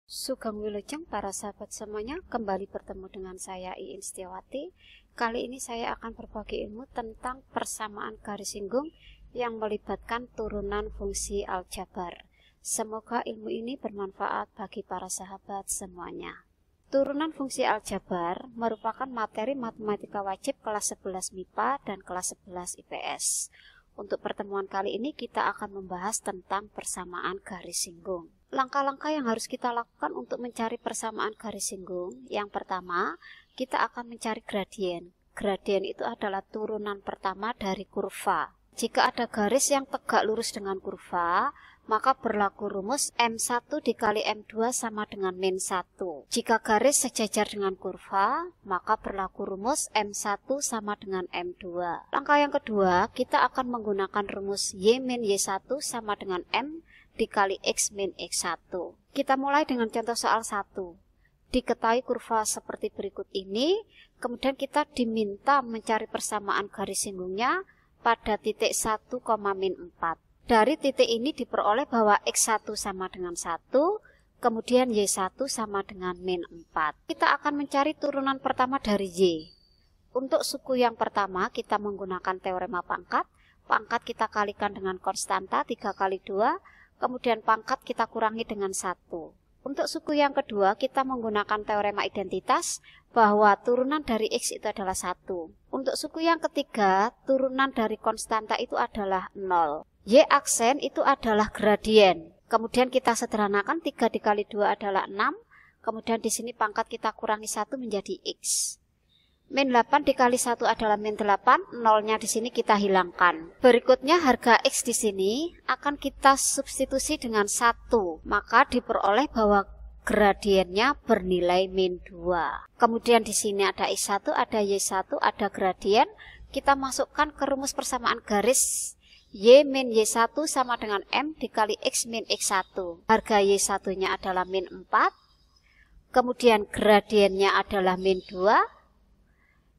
Sugeng Wilujeng para sahabat semuanya, kembali bertemu dengan saya Iin Setiawati. Kali ini saya akan berbagi ilmu tentang persamaan garis singgung yang melibatkan turunan fungsi aljabar. Semoga ilmu ini bermanfaat bagi para sahabat semuanya. Turunan fungsi aljabar merupakan materi matematika wajib kelas 11 MIPA dan kelas 11 IPS. Untuk pertemuan kali ini kita akan membahas tentang persamaan garis singgung. Langkah-langkah yang harus kita lakukan untuk mencari persamaan garis singgung. Yang pertama, kita akan mencari gradien. Gradien itu adalah turunan pertama dari kurva. Jika ada garis yang tegak lurus dengan kurva, maka berlaku rumus M1 dikali M2 sama dengan min 1. Jika garis sejajar dengan kurva, maka berlaku rumus M1 sama dengan M2. Langkah yang kedua, kita akan menggunakan rumus Y min Y1 sama dengan M dikali X min X1. Kita mulai dengan contoh soal 1. Diketahui kurva seperti berikut ini, kemudian kita diminta mencari persamaan garis singgungnya pada titik 1, min 4. Dari titik ini diperoleh bahwa X1 sama dengan 1, kemudian Y1 sama dengan min 4. Kita akan mencari turunan pertama dari Y. Untuk suku yang pertama kita menggunakan teorema pangkat. Pangkat kita kalikan dengan konstanta 3 kali 2, kemudian pangkat kita kurangi dengan 1. Untuk suku yang kedua kita menggunakan teorema identitas bahwa turunan dari X itu adalah 1. Untuk suku yang ketiga, turunan dari konstanta itu adalah 0. Y aksen itu adalah gradien. Kemudian kita sederhanakan 3 dikali 2 adalah 6. Kemudian di sini pangkat kita kurangi 1 menjadi X. Min 8 dikali 1 adalah min 8, 0-nya di sini kita hilangkan. Berikutnya harga X di sini akan kita substitusi dengan 1, maka diperoleh bahwa gradiennya bernilai min 2. Kemudian di sini ada X1, ada Y1, ada gradien. Kita masukkan ke rumus persamaan garis Y min Y1 sama dengan M dikali X min X1. Harga Y1-nya adalah min 4, kemudian gradiennya adalah min 2,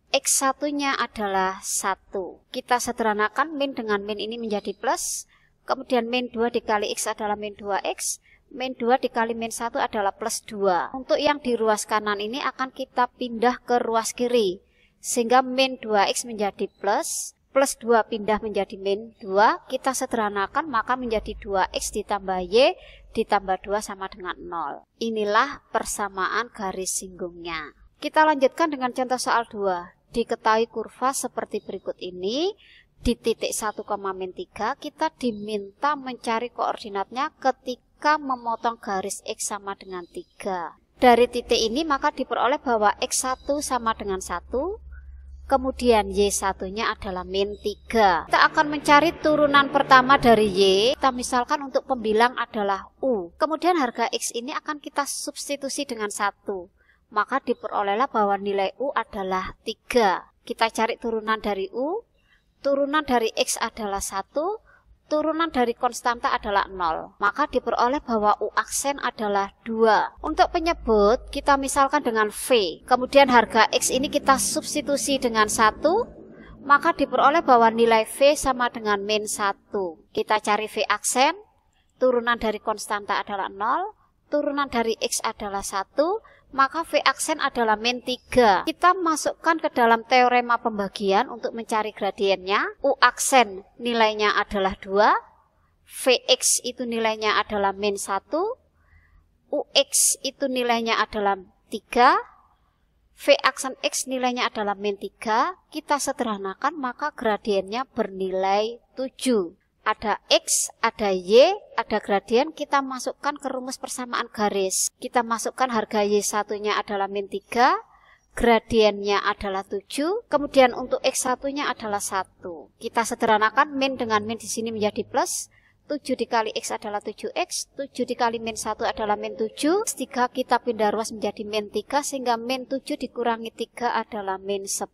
X1-nya adalah 1. Kita sederhanakan min dengan min ini menjadi plus. Kemudian min 2 dikali X adalah min 2X. Min 2 dikali min 1 adalah plus 2. Untuk yang di ruas kanan ini akan kita pindah ke ruas kiri. Sehingga min 2X menjadi plus. Plus 2 pindah menjadi min 2. Kita sederhanakan maka menjadi 2X ditambah Y ditambah 2 sama dengan 0. Inilah persamaan garis singgungnya. Kita lanjutkan dengan contoh soal 2. Diketahui kurva seperti berikut ini, di titik 1, min 3 kita diminta mencari koordinatnya ketika memotong garis X sama dengan 3. Dari titik ini maka diperoleh bahwa X1 sama dengan 1, kemudian Y1-nya adalah min 3. Kita akan mencari turunan pertama dari Y, kita misalkan untuk pembilang adalah U. Kemudian harga X ini akan kita substitusi dengan 1. Maka diperolehlah bahwa nilai U adalah 3. Kita cari turunan dari U. Turunan dari X adalah 1. Turunan dari konstanta adalah 0. Maka diperoleh bahwa U aksen adalah 2. Untuk penyebut, kita misalkan dengan V. Kemudian harga X ini kita substitusi dengan 1. Maka diperoleh bahwa nilai V sama dengan min 1. Kita cari V aksen. Turunan dari konstanta adalah 0. Turunan dari X adalah 1. Maka V aksen adalah min 3. Kita masukkan ke dalam teorema pembagian untuk mencari gradiennya. U aksen nilainya adalah 2. Vx itu nilainya adalah min 1. Ux itu nilainya adalah 3. V aksen X nilainya adalah min 3. Kita sederhanakan maka gradiennya bernilai 7. Ada X, ada Y, ada gradien, kita masukkan ke rumus persamaan garis. Kita masukkan harga Y1-nya adalah min 3, gradiennya adalah 7, kemudian untuk X1-nya adalah 1. Kita sederhanakan min dengan min di sini menjadi plus, 7 dikali X adalah 7X, 7 dikali min 1 adalah min 7, 3 kita pindah ruas menjadi min 3, sehingga min 7 dikurangi 3 adalah min 10.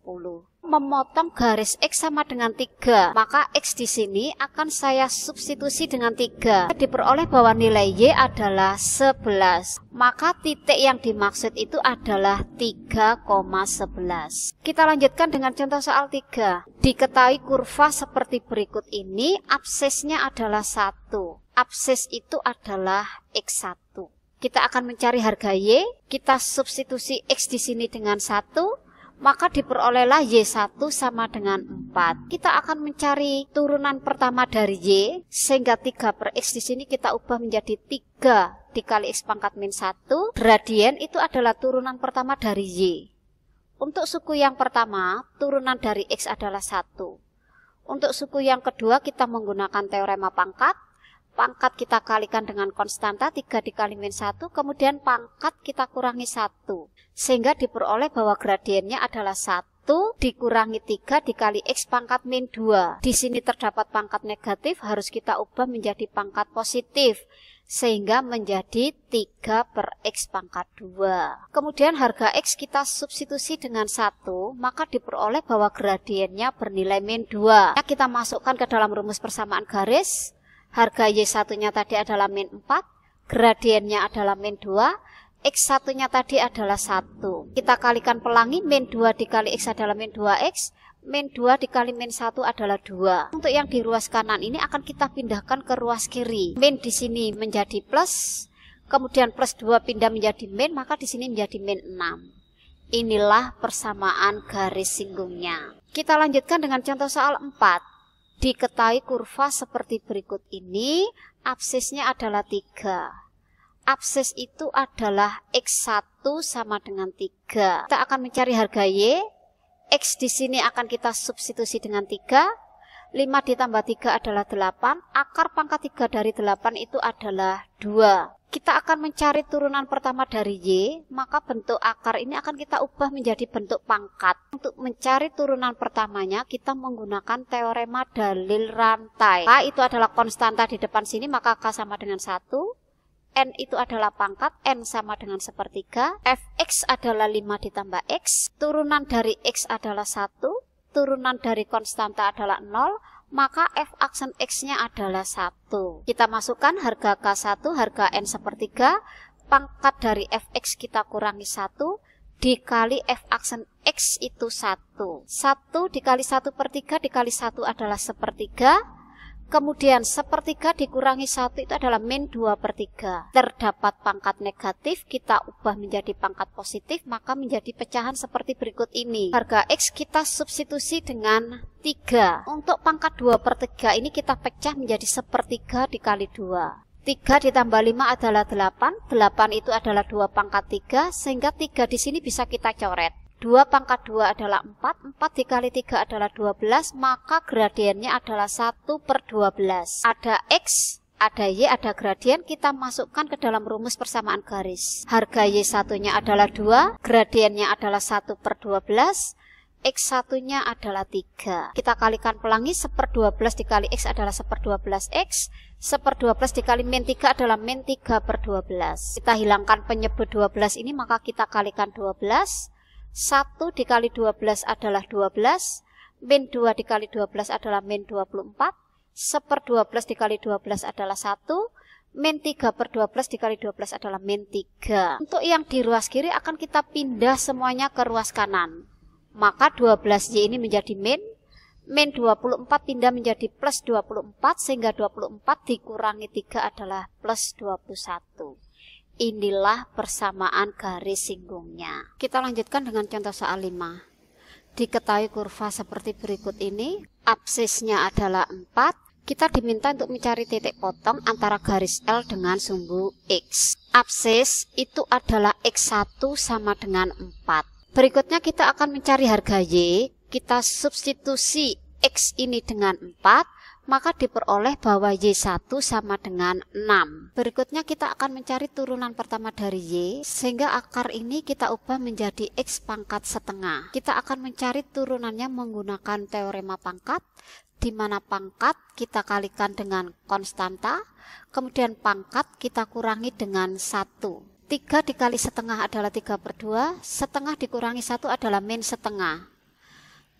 Memotong garis X sama dengan 3, maka X di sini akan saya substitusi dengan 3. Diperoleh bahwa nilai Y adalah 11. Maka titik yang dimaksud itu adalah 3,11. Kita lanjutkan dengan contoh soal 3. Diketahui kurva seperti berikut ini, absisnya adalah 1. Absis itu adalah X1. Kita akan mencari harga Y, kita substitusi X di sini dengan 1, maka diperolehlah Y1 sama dengan 4. Kita akan mencari turunan pertama dari Y, sehingga 3 per X di sini kita ubah menjadi 3 dikali X pangkat min 1. Gradien itu adalah turunan pertama dari Y. Untuk suku yang pertama, turunan dari X adalah 1. Untuk suku yang kedua, kita menggunakan teorema pangkat. Pangkat kita kalikan dengan konstanta 3 dikali min 1, kemudian pangkat kita kurangi 1. Sehingga diperoleh bahwa gradiennya adalah 1 dikurangi 3 dikali X pangkat min 2. Di sini terdapat pangkat negatif, harus kita ubah menjadi pangkat positif. Sehingga menjadi 3 per X pangkat 2. Kemudian harga X kita substitusi dengan 1, maka diperoleh bahwa gradiennya bernilai min 2. Kita masukkan ke dalam rumus persamaan garis. Harga Y1-nya tadi adalah min 4, gradiennya adalah min 2, X1-nya tadi adalah 1. Kita kalikan pelangi, min 2 dikali X adalah min 2X, min 2 dikali min 1 adalah 2. Untuk yang di ruas kanan ini akan kita pindahkan ke ruas kiri. Min di sini menjadi plus, kemudian plus 2 pindah menjadi min, maka di sini menjadi min 6. Inilah persamaan garis singgungnya. Kita lanjutkan dengan contoh soal 4. Diketahui kurva seperti berikut ini, absisnya adalah 3. Absis itu adalah X1 sama dengan 3. Kita akan mencari harga Y. X di sini akan kita substitusi dengan 3. 5 ditambah 3 adalah 8. Akar pangkat 3 dari 8 itu adalah 2. Kita akan mencari turunan pertama dari Y, maka bentuk akar ini akan kita ubah menjadi bentuk pangkat. Untuk mencari turunan pertamanya, kita menggunakan teorema dalil rantai. K itu adalah konstanta di depan sini, maka K sama dengan 1. N itu adalah pangkat, N sama dengan 1/3. Fx adalah 5 ditambah X. Turunan dari X adalah 1. Turunan dari konstanta adalah 0. Maka f aksen X-nya adalah 1. Kita masukkan harga K1, harga N 1/3, pangkat dari fx kita kurangi 1, dikali f aksen X itu 1. 1 dikali 1/3 dikali 1 adalah 1/3, kemudian 1/3 dikurangi 1 itu adalah min 2/3. Terdapat pangkat negatif, kita ubah menjadi pangkat positif, maka menjadi pecahan seperti berikut ini. Harga X kita substitusi dengan 3. Untuk pangkat 2/3 ini kita pecah menjadi 1/3 dikali 2. 3 ditambah 5 adalah 8. 8 itu adalah 2 pangkat 3, sehingga 3 di sini bisa kita coret. 2 pangkat 2 adalah 4, 4 dikali 3 adalah 12, maka gradiennya adalah 1/12. Ada X, ada Y, ada gradien, kita masukkan ke dalam rumus persamaan garis. Harga Y1-nya adalah 2, gradiennya adalah 1/12, X1-nya adalah 3. Kita kalikan pelangi, 1/12 dikali X adalah 1/12X, 1/12 dikali min 3 adalah min 3/12. Kita hilangkan penyebut 12 ini, maka kita kalikan 12. 1 dikali 12 adalah 12, min 2 dikali 12 adalah min 24, 1/12 dikali 12 adalah 1, min 3/12 dikali 12 adalah min 3. Untuk yang di ruas kiri akan kita pindah semuanya ke ruas kanan. Maka 12Y ini menjadi min 24 pindah menjadi plus 24, sehingga 24 dikurangi 3 adalah plus 21. Inilah persamaan garis singgungnya. Kita lanjutkan dengan contoh soal 5. Diketahui kurva seperti berikut ini. Absisnya adalah 4. Kita diminta untuk mencari titik potong antara garis L dengan sumbu X. Absis itu adalah X1 sama dengan 4. Berikutnya kita akan mencari harga Y. Kita substitusi X ini dengan 4. Maka diperoleh bahwa Y1 sama dengan 6. Berikutnya kita akan mencari turunan pertama dari Y, sehingga akar ini kita ubah menjadi X pangkat setengah. Kita akan mencari turunannya menggunakan teorema pangkat, di mana pangkat kita kalikan dengan konstanta, kemudian pangkat kita kurangi dengan 1. 3 dikali setengah adalah 3/2, setengah dikurangi 1 adalah min setengah.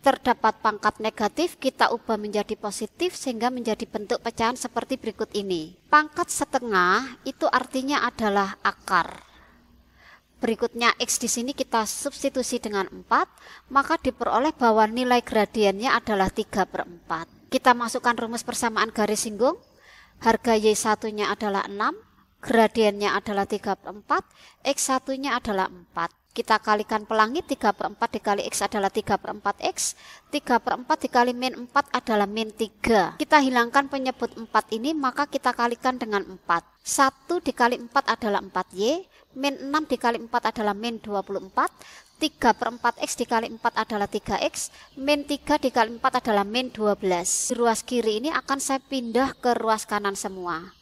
Terdapat pangkat negatif, kita ubah menjadi positif sehingga menjadi bentuk pecahan seperti berikut ini. Pangkat setengah itu artinya adalah akar. Berikutnya X di sini kita substitusi dengan 4, maka diperoleh bahwa nilai gradiennya adalah 3/4. Kita masukkan rumus persamaan garis singgung. Harga Y1-nya adalah 6, gradiennya adalah 3/4, X1 nya adalah 4. Kita kalikan pelangi, 3/4 dikali X adalah 3/4X, 3/4 dikali min 4 adalah min 3. Kita hilangkan penyebut 4 ini, maka kita kalikan dengan 4. 1 dikali 4 adalah 4Y, min 6 dikali 4 adalah min 24, 3/4X dikali 4 adalah 3X, min 3 dikali 4 adalah min 12. Di ruas kiri ini akan saya pindah ke ruas kanan semua.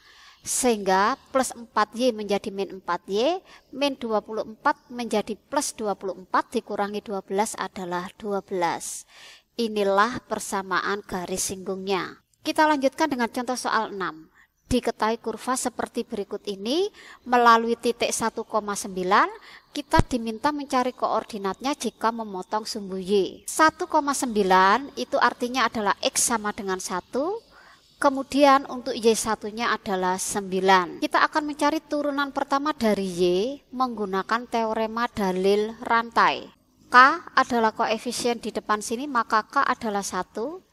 Sehingga plus 4Y menjadi min 4Y, min 24 menjadi plus 24 dikurangi 12 adalah 12. Inilah persamaan garis singgungnya. Kita lanjutkan dengan contoh soal 6. Diketahui kurva seperti berikut ini, melalui titik 1,9, kita diminta mencari koordinatnya jika memotong sumbu Y. 1,9 itu artinya adalah X sama dengan 1, kemudian untuk Y1-nya adalah 9. Kita akan mencari turunan pertama dari Y menggunakan teorema dalil rantai. K adalah koefisien di depan sini, maka K adalah 1.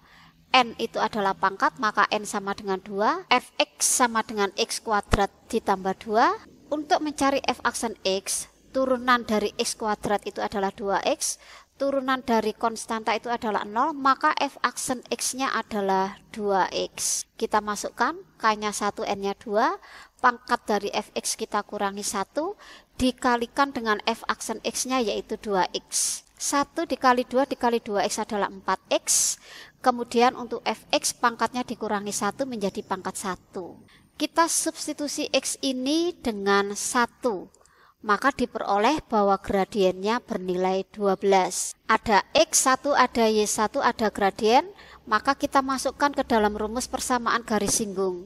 N itu adalah pangkat, maka N sama dengan 2. Fx sama dengan X kuadrat ditambah 2. Untuk mencari F aksen X, turunan dari X kuadrat itu adalah 2X. Turunan dari konstanta itu adalah 0, maka F aksen X-nya adalah 2X. Kita masukkan K-nya 1, N-nya 2, pangkat dari Fx kita kurangi 1, dikalikan dengan F aksen X-nya yaitu 2X. 1 dikali 2 dikali 2X adalah 4X, kemudian untuk Fx pangkatnya dikurangi 1 menjadi pangkat 1. Kita substitusi X ini dengan 1. Maka diperoleh bahwa gradiennya bernilai 12. Ada X1, ada Y1, ada gradien, maka kita masukkan ke dalam rumus persamaan garis singgung.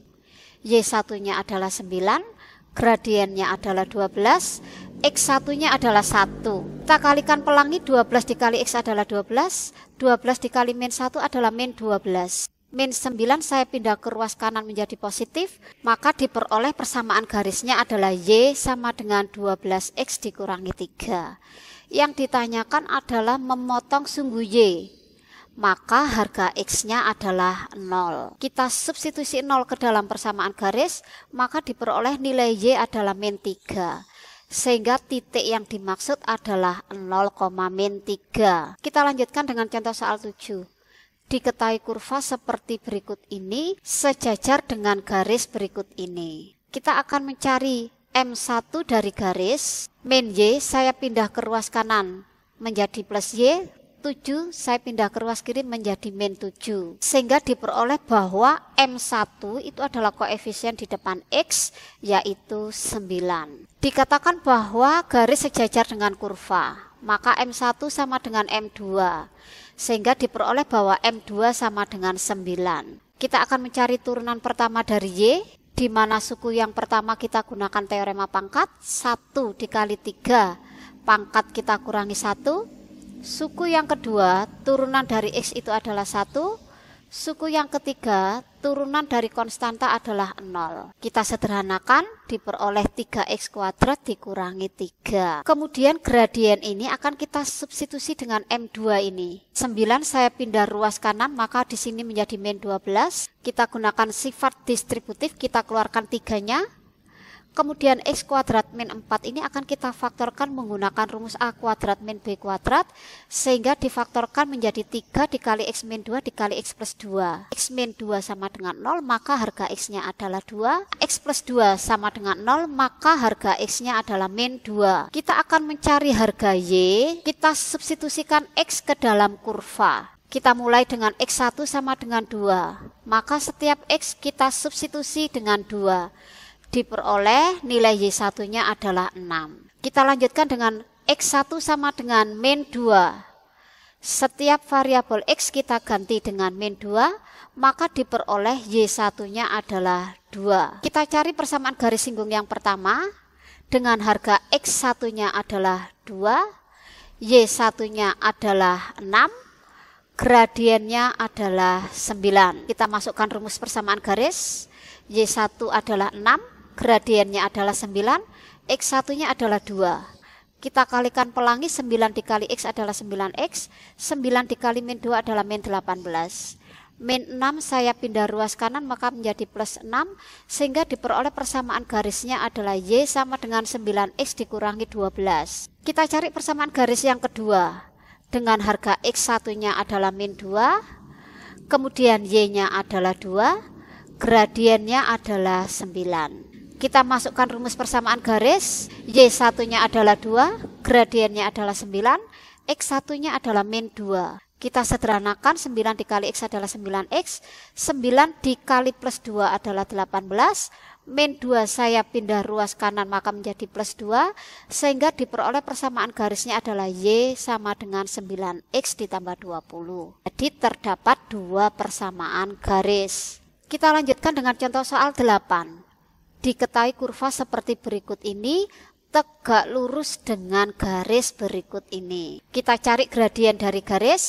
Y1-nya adalah 9, gradiennya adalah 12, X1-nya adalah 1. Kita kalikan pelangi, 12 dikali X adalah 12, 12 dikali min 1 adalah min 12. Min 9 saya pindah ke ruas kanan menjadi positif, maka diperoleh persamaan garisnya adalah Y sama dengan 12X dikurangi 3. Yang ditanyakan adalah memotong sumbu Y, maka harga X-nya adalah 0. Kita substitusi 0 ke dalam persamaan garis, maka diperoleh nilai Y adalah min 3. Sehingga titik yang dimaksud adalah 0, min 3. Kita lanjutkan dengan contoh soal 7. Diketahui kurva seperti berikut ini sejajar dengan garis berikut ini. Kita akan mencari M1 dari garis, min Y saya pindah ke ruas kanan menjadi plus Y, 7 saya pindah ke ruas kiri menjadi min 7. Sehingga diperoleh bahwa M1 itu adalah koefisien di depan X yaitu 9. Dikatakan bahwa garis sejajar dengan kurva, maka M1 sama dengan M2. Sehingga diperoleh bahwa M2 sama dengan 9. Kita akan mencari turunan pertama dari Y, di mana suku yang pertama kita gunakan teorema pangkat, 1 dikali 3, pangkat kita kurangi 1. Suku yang kedua, turunan dari X itu adalah 1. Suku yang ketiga, turunan dari konstanta adalah 0. Kita sederhanakan, diperoleh 3X kuadrat dikurangi 3. Kemudian gradien ini akan kita substitusi dengan M2 ini. 9 saya pindah ruas kanan, maka di sini menjadi min 12. Kita gunakan sifat distributif, kita keluarkan 3-nya. Kemudian X kuadrat min 4 ini akan kita faktorkan menggunakan rumus A kuadrat min B kuadrat, sehingga difaktorkan menjadi 3 dikali X min 2 dikali X plus 2. X min 2 sama dengan 0, maka harga X-nya adalah 2. X plus 2 sama dengan 0, maka harga X-nya adalah min 2. Kita akan mencari harga Y, kita substitusikan X ke dalam kurva. Kita mulai dengan X1 sama dengan 2, maka setiap X kita substitusi dengan 2. Diperoleh nilai Y1-nya adalah 6. Kita lanjutkan dengan X1 sama dengan min 2. Setiap variabel X kita ganti dengan min 2, maka diperoleh Y1-nya adalah 2. Kita cari persamaan garis singgung yang pertama, dengan harga X1-nya adalah 2, Y1-nya adalah 6, gradiennya adalah 9. Kita masukkan rumus persamaan garis, Y1 adalah 6, gradiennya adalah 9, X1-nya adalah 2. Kita kalikan pelangi, 9 dikali X adalah 9X, 9 dikali min 2 adalah min 18. min 6 saya pindah ruas kanan maka menjadi plus 6, sehingga diperoleh persamaan garisnya adalah Y sama dengan 9X dikurangi 12. Kita cari persamaan garis yang kedua. Dengan harga X satunya adalah min 2, kemudian Y-nya adalah 2, gradiennya adalah 9. Kita masukkan rumus persamaan garis, Y satunya adalah 2, gradiennya adalah 9, X satunya adalah min 2. Kita sederhanakan, 9 dikali X adalah 9X, 9 dikali plus 2 adalah 18, min 2 saya pindah ruas kanan maka menjadi plus 2, sehingga diperoleh persamaan garisnya adalah Y sama dengan 9X ditambah 20. Jadi terdapat dua persamaan garis. Kita lanjutkan dengan contoh soal 8. Diketahui kurva seperti berikut ini, tegak lurus dengan garis berikut ini. Kita cari gradien dari garis,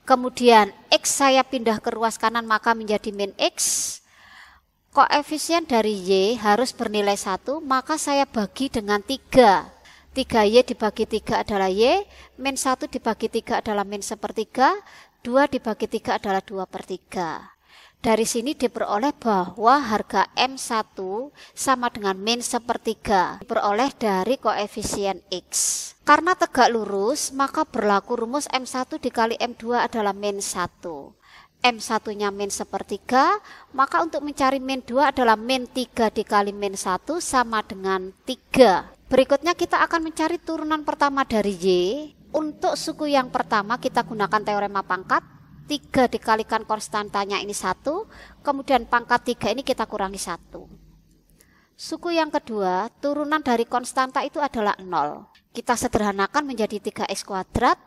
kemudian X saya pindah ke ruas kanan maka menjadi min X. Koefisien dari Y harus bernilai 1, maka saya bagi dengan 3. 3Y dibagi 3 adalah Y, min 1 dibagi 3 adalah min sepertiga, 2 dibagi 3 adalah 2/3. Dari sini diperoleh bahwa harga M1 sama dengan min sepertiga, diperoleh dari koefisien X. Karena tegak lurus, maka berlaku rumus M1 dikali M2 adalah min 1. M1-nya min sepertiga, maka untuk mencari min 2 adalah min 3 dikali min 1 sama dengan 3. Berikutnya kita akan mencari turunan pertama dari Y. Untuk suku yang pertama kita gunakan teorema pangkat. 3 dikalikan konstantanya ini 1, kemudian pangkat 3 ini kita kurangi 1. Suku yang kedua, turunan dari konstanta itu adalah 0. Kita sederhanakan menjadi 3x kuadrat,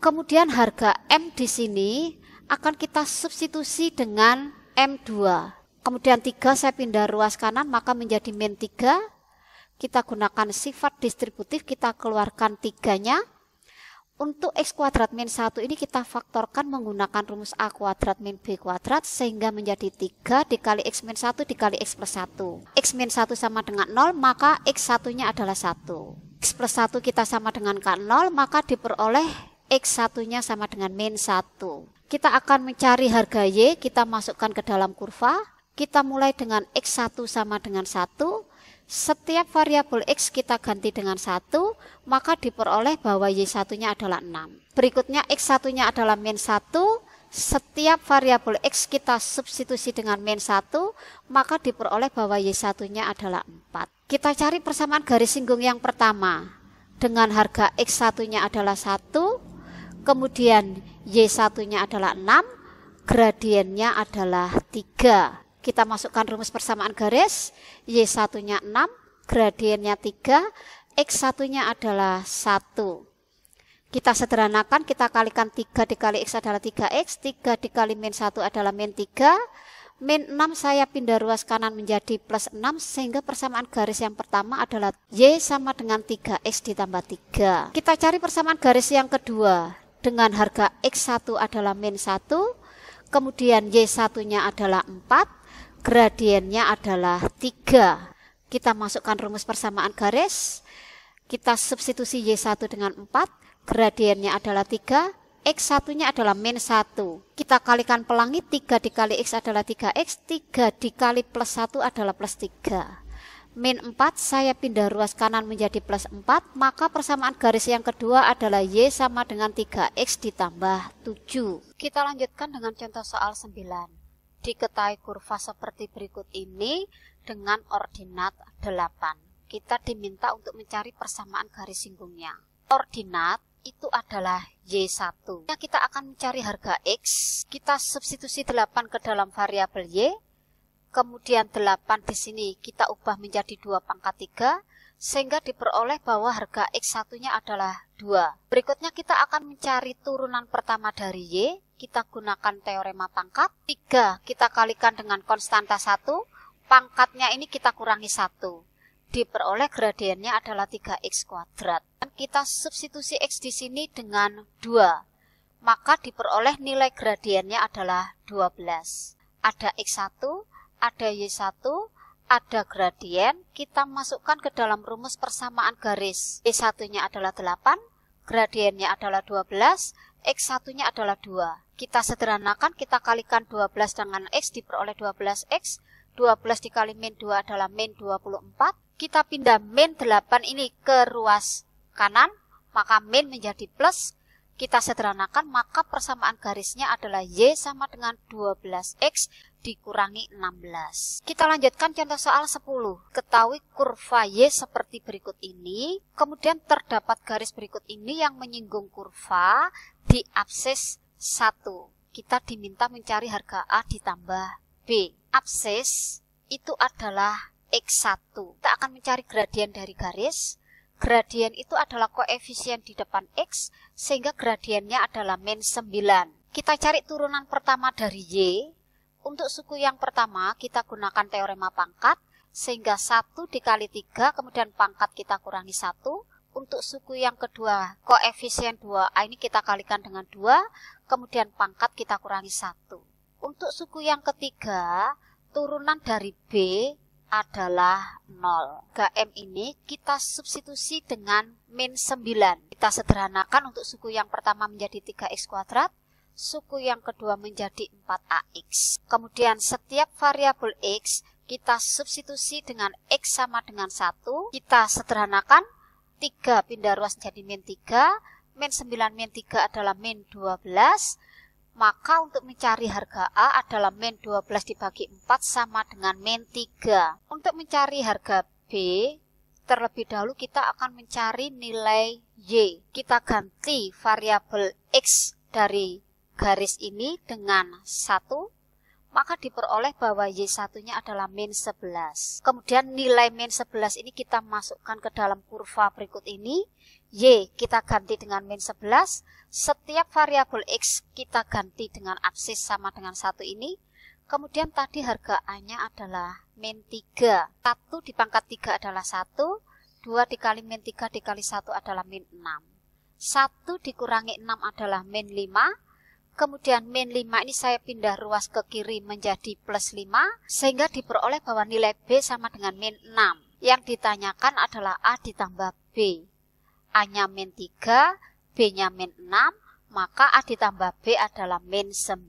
kemudian harga M di sini akan kita substitusi dengan M2. Kemudian 3 saya pindah ruas kanan maka menjadi min 3. Kita gunakan sifat distributif, kita keluarkan 3-nya. Untuk X kuadrat min 1 ini kita faktorkan menggunakan rumus A kuadrat min B kuadrat, sehingga menjadi 3 dikali X min 1 dikali X plus 1. X min 1 sama dengan 0, maka X satunya adalah 1. X plus 1 kita sama dengan K0, maka diperoleh X satunya sama dengan min 1. Kita akan mencari harga Y, kita masukkan ke dalam kurva. Kita mulai dengan X1 sama dengan 1. Setiap variabel X kita ganti dengan 1, maka diperoleh bahwa Y satunya adalah 6. Berikutnya X satunya adalah min 1. Setiap variabel X kita substitusi dengan min 1, maka diperoleh bahwa Y satunya adalah 4. Kita cari persamaan garis singgung yang pertama. Dengan harga X satunya adalah 1, kemudian Y satunya adalah 6, gradiennya adalah 3. Kita masukkan rumus persamaan garis, Y satunya 6, gradiennya 3, X satunya adalah 1. Kita sederhanakan, kita kalikan 3 dikali X adalah 3X, 3 dikali min 1 adalah min 3, min 6 saya pindah ruas kanan menjadi plus 6, sehingga persamaan garis yang pertama adalah Y sama dengan 3X ditambah 3. Kita cari persamaan garis yang kedua, dengan harga X1 adalah min 1, kemudian Y satunya adalah 4, gradiennya adalah 3. Kita masukkan rumus persamaan garis, kita substitusi Y1 dengan 4, gradiennya adalah 3, X satunya adalah min 1. Kita kalikan pelangi, 3 dikali X adalah 3X, 3 dikali plus 1 adalah plus 3. Min 4 saya pindah ruas kanan menjadi plus 4, maka persamaan garis yang kedua adalah Y sama dengan 3X ditambah 7. Kita lanjutkan dengan contoh soal 9. Diketahui kurva seperti berikut ini dengan ordinat 8. Kita diminta untuk mencari persamaan garis singgungnya. Ordinat itu adalah Y1. Kita akan mencari harga X. Kita substitusi 8 ke dalam variabel Y. Kemudian 8 di sini kita ubah menjadi 2 pangkat 3. Sehingga diperoleh bahwa harga X satunya adalah 2. Berikutnya kita akan mencari turunan pertama dari Y. Kita gunakan teorema pangkat. 3 kita kalikan dengan konstanta 1. Pangkatnya ini kita kurangi 1. Diperoleh gradiennya adalah 3x kuadrat. Dan kita substitusi X di sini dengan 2. Maka diperoleh nilai gradiennya adalah 12. Ada X1, ada Y1, ada gradien. Kita masukkan ke dalam rumus persamaan garis. Y1-nya adalah 8, gradiennya adalah 12, X1-nya adalah 2. Kita sederhanakan, kita kalikan 12 dengan X diperoleh 12X. 12 dikali min 2 adalah min 24. Kita pindah min 8 ini ke ruas kanan, maka min menjadi plus. Kita sederhanakan, maka persamaan garisnya adalah Y sama dengan 12X dikurangi 16. Kita lanjutkan contoh soal 10. Ketahui kurva Y seperti berikut ini. Kemudian terdapat garis berikut ini yang menyinggung kurva di absis 1. Kita diminta mencari harga A ditambah B. Absis itu adalah X1. Kita akan mencari gradien dari garis. Gradien itu adalah koefisien di depan X, sehingga gradiennya adalah min 9. Kita cari turunan pertama dari Y. Untuk suku yang pertama, kita gunakan teorema pangkat, sehingga 1 dikali 3, kemudian pangkat kita kurangi 1. Untuk suku yang kedua, koefisien 2A ini kita kalikan dengan 2, kemudian pangkat kita kurangi 1. Untuk suku yang ketiga, turunan dari B adalah 0. M ini kita substitusi dengan min 9. Kita sederhanakan, untuk suku yang pertama menjadi 3x kuadrat, suku yang kedua menjadi 4ax. Kemudian setiap variabel x kita substitusi dengan x sama dengan 1. Kita sederhanakan, 3 pindah ruas menjadi min 3, min 9 min 3 adalah min 12. Maka untuk mencari harga A adalah min 12 dibagi 4 sama dengan min 3. Untuk mencari harga B, terlebih dahulu kita akan mencari nilai Y. Kita ganti variabel X dari garis ini dengan 1, maka diperoleh bahwa Y1-nya adalah min 11. Kemudian nilai min 11 ini kita masukkan ke dalam kurva berikut ini. Y kita ganti dengan min 11. Setiap variabel X kita ganti dengan absis sama dengan 1 ini. Kemudian tadi harga A-nya adalah min 3. 1 dipangkat 3 adalah 1. 2 dikali min 3 dikali 1 adalah min 6. 1 dikurangi 6 adalah min 5. Kemudian min 5 ini saya pindah ruas ke kiri menjadi plus 5. Sehingga diperoleh bahwa nilai B sama dengan min 6. Yang ditanyakan adalah A ditambah B. A-nya min 3, B-nya min 6, maka A ditambah B adalah min 9.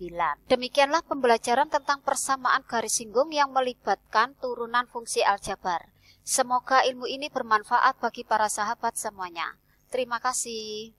Demikianlah pembelajaran tentang persamaan garis singgung yang melibatkan turunan fungsi aljabar. Semoga ilmu ini bermanfaat bagi para sahabat semuanya. Terima kasih.